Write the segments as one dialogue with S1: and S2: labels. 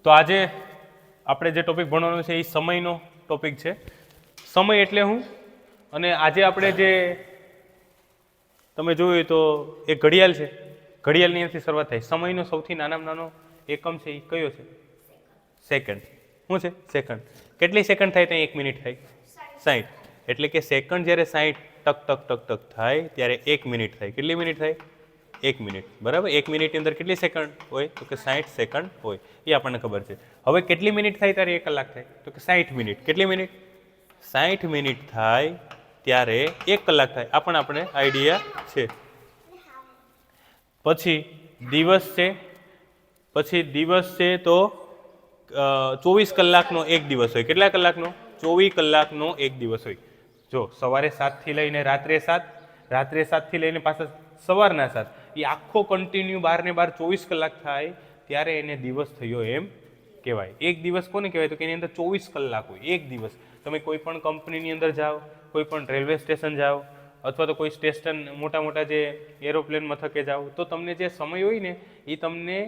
S1: તો આજે આપણે જે ટોપિક ભણવાનો છે એ સમયનો ટોપિક છે. સમય એટલે શું? અને આજે આપણે જે તમે જોયું તો એક ઘડિયાળ છે, ઘડિયાળની અહીંયાથી શરૂઆત થાય. સમયનો સૌથી નાનામાં નાનો એકમ છે એ કયો છે? સેકન્ડ. શું છે? સેકન્ડ. કેટલી સેકન્ડ થાય ત્યાં 1 મિનિટ થાય? 60. એટલે કે સેકન્ડ જ્યારે 60 ટક ટક ટક ટક થાય ત્યારે 1 મિનિટ થાય. કેટલી મિનિટ થાય? 1 મિનિટ. બરાબર. 1 મિનિટની અંદર કેટલી સેકન્ડ હોય? તો કે 60 સેકન્ડ હોય. એ આપણને ખબર છે. હવે કેટલી મિનિટ થાય ત્યારે 1 કલાક થાય? તો કે 60 મિનિટ. કેટલી મિનિટ? 60 મિનિટ થાય ત્યારે 1 કલાક થાય. આ પણ આપણે આઈડિયા છે. પછી દિવસ છે. પછી દિવસ છે તો 24 કલાકનો એક દિવસ હોય. કેટલા કલાકનો? 24 કલાકનો એક દિવસ હોય. જો સવારે 7 થી લઈને રાત્રે 7, રાત્રે 7 થી લઈને પાછા સવારના 7, એ આખો કન્ટિન્યુ 12 ને 12 24 કલાક થાય ત્યારે એને દિવસ થયો એમ કહેવાય. એક દિવસ કોને કહેવાય? તો કે એની અંદર 24 કલાક હોય. એક દિવસ. તમે કોઈ પણ કંપનીની અંદર જાઓ, કોઈ પણ રેલવે સ્ટેશન જાઓ, અથવા તો કોઈ સ્ટેશન મોટા મોટા જે એરોપ્લેન મથકે જાઓ, તો તમને જે સમય હોય ને એ તમને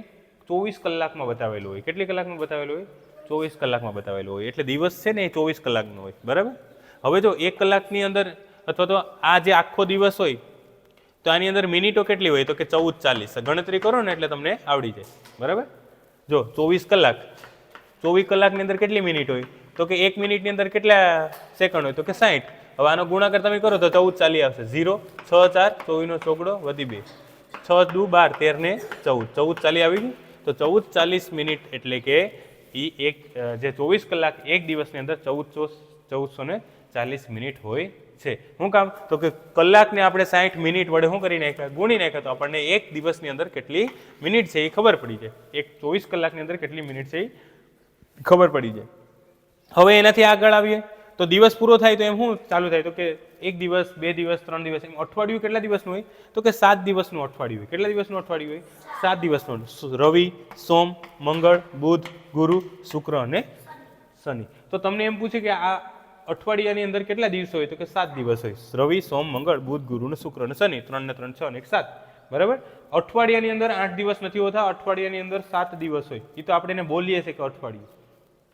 S1: 24 કલાકમાં બતાવેલું હોય. કેટલી કલાકમાં બતાવેલું હોય? 24 કલાકમાં બતાવેલું હોય. એટલે દિવસ છે ને એ 24 કલાકનો હોય. બરાબર. હવે જો 1 કલાકની અંદર અથવા તો આ જે આખો દિવસ હોય તો આની અંદર મિનિટો કેટલી હોય? તો કે 14:40. ગણતરી કરો ને એટલે તમને આવડી જાય. બરાબર. જો 24 કલાક, 24 કલાકની અંદર કેટલી મિનિટ હોય? તો કે 1 મિનિટની અંદર કેટલા સેકન્ડ હોય? તો કે 60. હવે આનો ગુણાકાર તમે કરો તો 14:40 આવશે. 0, 6, 4, 24 નો ચોગડો વધી 2, 6 દુ 12, 13 ને 14, 14:40 આવી ગયું. તો 14:40 મિનિટ એટલે કે એ એક જે 24 કલાક એક દિવસની અંદર 1440 મિનિટ હોય છે. શું કામ? તો કે કલાકને આપણે 60 મિનિટ વડે શું કરી નાખ્યા? ગુણી નાખ્યા. તો આપણને એક દિવસની અંદર કેટલી મિનિટ છે એ ખબર પડી જાય. એક 24 કલાકની અંદર કેટલી મિનિટ છે એ ખબર પડી જાય. હવે એનાથી આગળ આવીએ તો દિવસ પૂરો થાય તો એમ શું ચાલુ થાય? તો કે 1 દિવસ, 2 દિવસ, 3 દિવસ, એમ અઠવાડિયું કેટલા દિવસનું હોય? તો કે 7 દિવસનું અઠવાડિયું હોય. કેટલા દિવસનું અઠવાડિયું હોય? 7 દિવસનું. રવિ, સોમ, મંગળ, બુધ, ગુરુ, શુક્ર અને શનિ. તો તમને એમ પૂછે કે આ અઠવાડિયાની અંદર કેટલા દિવસો હોય? તો કે 7 દિવસ હોય. રવિ, સોમ, મંગળ, બુધ, ગુરુ ને શુક્ર અને શનિ. 3 ને 3 6 ને 1 7. બરાબર. અઠવાડિયાની અંદર 8 દિવસ નથી હોતા. અઠવાડિયાની અંદર 7 દિવસ હોય. એ તો આપણે એને બોલીએ છીએ કે અઠવાડિયું.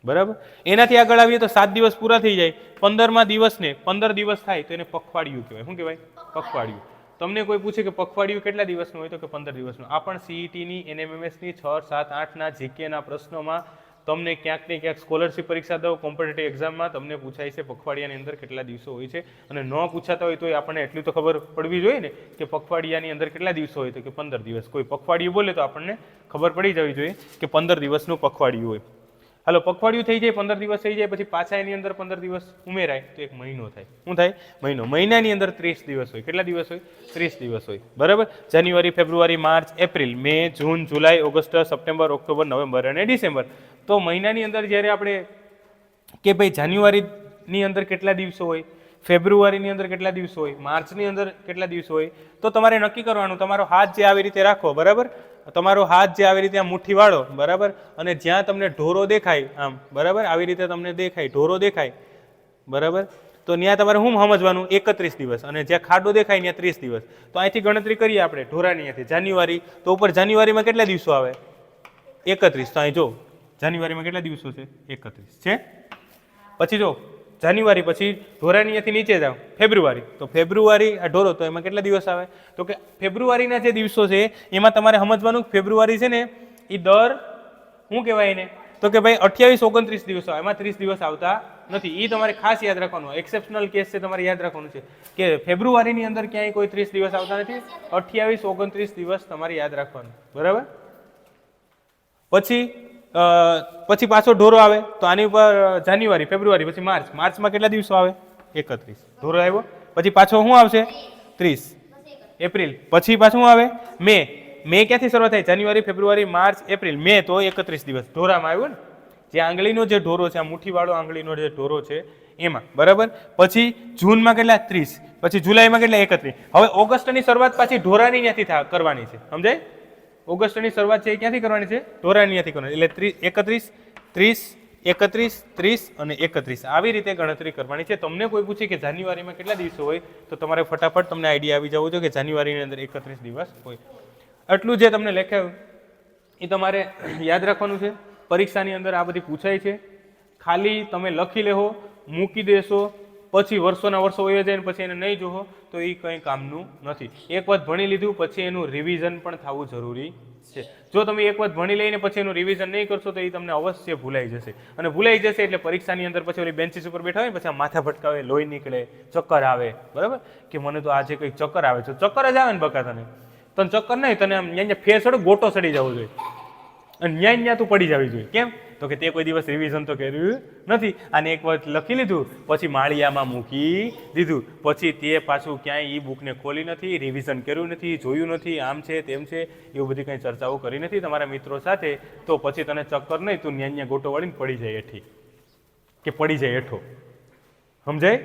S1: બરાબર. એનાથી આગળ આવીએ તો 7 દિવસ પૂરા થઈ જાય. 15મા દિવસને 15 દિવસ થાય તો એને પખવાડિયું કહેવાય. શું કહેવાય? પખવાડિયું. તમને કોઈ પૂછે કે પખવાડિયું કેટલા દિવસનું હોય? તો કે 15 દિવસનું. આ પણ સીઈટીની, એનએમએમએસની 6, 7, 8ના જીકેના પ્રશ્નોમાં તમને ક્યાંક ને ક્યાંક સ્કોલરશિપ પરીક્ષા દો, કોમ્પિટિટિવ એક્ઝામમાં તમને પૂછાય છે પખવાડિયાની અંદર કેટલા દિવસો હોય છે. અને ન પૂછાતા હોય તો આપણને એટલું તો ખબર પડવી જોઈએ ને કે પખવાડિયાની અંદર કેટલા દિવસો હોય? તો કે 15 દિવસ. કોઈ પખવાડિયું બોલે તો આપણને ખબર પડી જવી જોઈએ કે 15 દિવસનું પખવાડિયું હોય. હાલો, પખવાડિયું થઈ જાય, 15 દિવસ થઈ જાય, પછી પાછા એની અંદર 15 દિવસ ઉમેરાય તો એક મહિનો થાય. શું થાય? મહિનો. મહિનાની અંદર 30 દિવસ હોય. કેટલા દિવસ હોય? 30 દિવસ હોય. બરાબર. જાન્યુઆરી, ફેબ્રુઆરી, માર્ચ, એપ્રિલ, મે, જૂન, જુલાઈ, ઓગસ્ટ, સપ્ટેમ્બર, ઓક્ટોબર, નવેમ્બર અને ડિસેમ્બર. તો મહિનાની અંદર જ્યારે આપણે કે ભાઈ જાન્યુઆરીની અંદર કેટલા દિવસો હોય, ફેબ્રુઆરીની અંદર કેટલા દિવસો હોય, માર્ચની અંદર કેટલા દિવસો હોય, તો તમારે નક્કી કરવાનું. તમારો હાથ જે આવી રીતે રાખો. બરાબર. તમારો હાથ જે આવી રીતે આમ મુઠ્ઠી વાળો. બરાબર. અને જ્યાં તમને ઢોરો દેખાય આમ, બરાબર, આવી રીતે તમને દેખાય, ઢોરો દેખાય, બરાબર, તો ત્યાં તમારે શું સમજવાનું? 31 દિવસ. અને જ્યાં ખાડો દેખાય ત્યાં 30 દિવસ. તો અહીંથી ગણતરી કરીએ આપણે ઢોરાની અહીંયાથી. જાન્યુઆરી તો ઉપર જાન્યુઆરીમાં કેટલા દિવસો આવે? 31. તો અહીં જો જાન્યુઆરીમાં કેટલા દિવસો છે? 31 છે. પછી જો જાન્યુઆરી પછી ઢોરાની અહીંયાથી નીચે જાઓ, ફેબ્રુઆરી. તો ફેબ્રુઆરી આ ઢોરો, તો એમાં કેટલા દિવસ આવે? તો કે ફેબ્રુઆરીના જે દિવસો છે એમાં તમારે સમજવાનું ફેબ્રુઆરી છે ને એ દર શું કહેવાય એને? તો કે ભાઈ 28, 29 દિવસો આવે. એમાં 30 દિવસ આવતા નથી. એ તમારે ખાસ યાદ રાખવાનું. એક્સેપ્શનલ કેસ છે, તમારે યાદ રાખવાનું છે કે ફેબ્રુઆરીની અંદર ક્યાંય કોઈ 30 દિવસ આવતા નથી. 28, 29 દિવસ તમારે યાદ રાખવાનું. બરાબર. પછી પાછો ઢોરો આવે તો આની ઉપર જાન્યુઆરી, ફેબ્રુઆરી, પછી માર્ચ. માર્ચમાં કેટલા દિવસો આવે? 31. ઢોરો આવ્યો. પછી પાછો શું આવશે? 30. એપ્રિલ. પછી પાછું શું આવે? મે. મે ક્યાંથી શરૂઆત થાય? જાન્યુઆરી, ફેબ્રુઆરી, માર્ચ, એપ્રિલ, મે. તો 31 દિવસ ઢોરામાં આવ્યો ને. જે આંગળીનો જે ઢોરો છે, આ મુઠ્ઠીવાળો આંગળીનો જે ઢોરો છે એમાં. બરાબર. પછી જૂનમાં કેટલા? 30. પછી જુલાઈમાં કેટલા? 31. હવે ઓગસ્ટની શરૂઆત પાછી ઢોરાની ત્યાંથી કરવાની છે. સમજાય? ઓગસ્ટની શરૂઆત છે એ ક્યાંથી કરવાની છે? ઢોરાની ત્યાંથી કરવાની. એટલે 31, 30, 31, 30 અને 31 આવી રીતે ગણતરી કરવાની છે. તમને કોઈ પૂછે કે જાન્યુઆરીમાં કેટલા દિવસો હોય તો તમારે ફટાફટ તમને આઈડિયા આવી જવો જોઈએ કે જાન્યુઆરીની અંદર 31 દિવસ હોય. આટલું જે તમને લખાયું એ તમારે યાદ રાખવાનું છે. પરીક્ષાની અંદર આ બધી પૂછાય છે. ખાલી તમે લખી લેહો, મૂકી દેશો, પછી વર્ષોના વર્ષો વહી જાય ને પછી એને નહીં જોહો તો એ કંઈ કામનું નથી. એક વખત ભણી લીધું પછી એનું રિવિઝન પણ થવું જરૂરી છે. જો તમે એક વખત ભણી લઈને પછી એનું રિવિઝન નહીં કરશો તો એ તમને અવશ્ય ભૂલાઈ જશે, અને ભૂલાઈ જશે એટલે પરીક્ષાની અંદર પછી ઓલી બેન્ચીસ ઉપર બેઠા હોય ને પછી આ માથા ભટકાવે, લોહી નીકળે, ચક્કર આવે, બરાબર, કે મને તો આજે કંઈક ચક્કર આવે છે. ચક્કર જ આવે ને બકા તને ચક્કર નહીં, તને આમ અહીંયા ફેર સડો ગોટો સડી જવો જોઈએ અને ન્યા તું પડી જવી જોઈએ. કેમ? તો કે તે કોઈ દિવસ રિવિઝન તો કર્યું નથી, અને એક વખત લખી લીધું પછી માળિયામાં મૂકી દીધું, પછી તે પાછું ક્યાંય એ બુકને ખોલી નથી, રિવિઝન કર્યું નથી, જોયું નથી, આમ છે તેમ છે, એવું બધી કંઈ ચર્ચાઓ કરી નથી તમારા મિત્રો સાથે, તો પછી તને ચક્કર નહીં, તું ન્યા ગોટો વાળીને પડી જાય હેઠી કે પડી જાય હેઠો. સમજાય?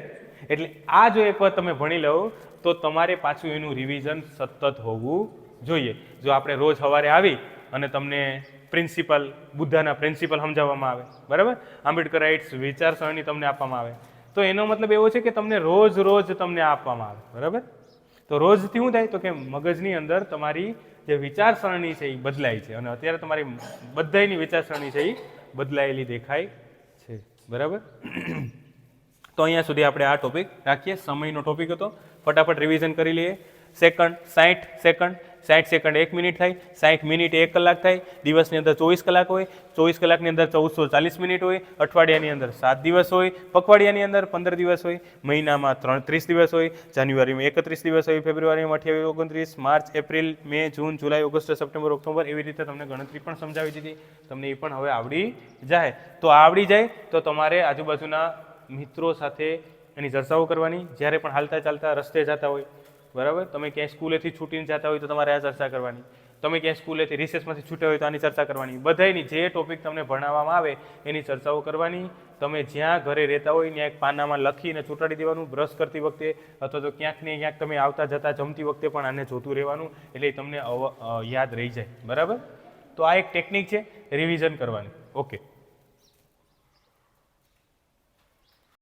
S1: એટલે આ જો એક વખત તમે ભણી લો તો તમારે પાછું એનું રિવિઝન સતત હોવું જોઈએ. જો આપણે રોજ સવારે આવી અને તમને પ્રિન્સિપલ બુદ્ધાના પ્રિન્સિપલ સમજાવવામાં આવે, બરાબર, આંબેડકરાઇટ્સ વિચારસરણી તમને આપવામાં આવે, તો એનો મતલબ એવો છે કે તમને રોજ તમને આપવામાં આવે, બરાબર. તો રોજથી શું થાય તો કે મગજની અંદર તમારી જે વિચારસરણી છે એ બદલાય છે, અને અત્યારે તમારી બધાની વિચારસરણી છે એ બદલાયેલી દેખાય છે, બરાબર. તો અહીંયા સુધી આપણે આ ટોપિક રાખીએ. સમયનો ટોપિક હતો, ફટાફટ રિવિઝન કરી લઈએ. સેકન્ડ 60 સેકન્ડ, 60 સેકન્ડ 1 મિનિટ થાય, 60 મિનિટ 1 કલાક થાય. દિવસની અંદર 24 કલાક હોય, 24 કલાકની અંદર 1440 મિનિટ હોય, અઠવાડિયાની અંદર 7 દિવસ હોય, પખવાડિયાની અંદર 15 દિવસ હોય, મહિનામાં 30 દિવસ હોય, જાન્યુઆરીમાં 31 દિવસ હોય, ફેબ્રુઆરીમાં 28, 29, માર્ચ, એપ્રિલ, મે, જૂન, જુલાઈ, ઓગસ્ટ, સપ્ટેમ્બર, ઓક્ટોબર, એવી રીતે તમને ગણતરી પણ સમજાવી દીધી. તમને એ પણ હવે આવડી જાય. તો આવડી જાય તો તમારે આજુબાજુના મિત્રો સાથે એની ચર્ચાઓ કરવાની. જ્યારે પણ હાલતા ચાલતા રસ્તે જતા હોય, બરાબર, તમે ક્યાંય સ્કૂલેથી છૂટીને જતા હોય તો તમારે આ ચર્ચા કરવાની. તમે ક્યાંય સ્કૂલેથી રિસેસમાંથી છૂટ્યા હોય તો આની ચર્ચા કરવાની. બધાની જે ટોપિક તમને ભણાવવામાં આવે એની ચર્ચાઓ કરવાની. તમે જ્યાં ઘરે રહેતા હોય ત્યાં એક પાનામાં લખીને ચોંટાડી દેવાનું બ્રશ કરતી વખતે, અથવા તો ક્યાંક ને ક્યાંક તમે આવતા જતા જમતી વખતે પણ આને જોતું રહેવાનું, એટલે તમને યાદ રહી જાય, બરાબર. તો આ એક ટેકનિક છે રિવિઝન કરવાની. ઓકે.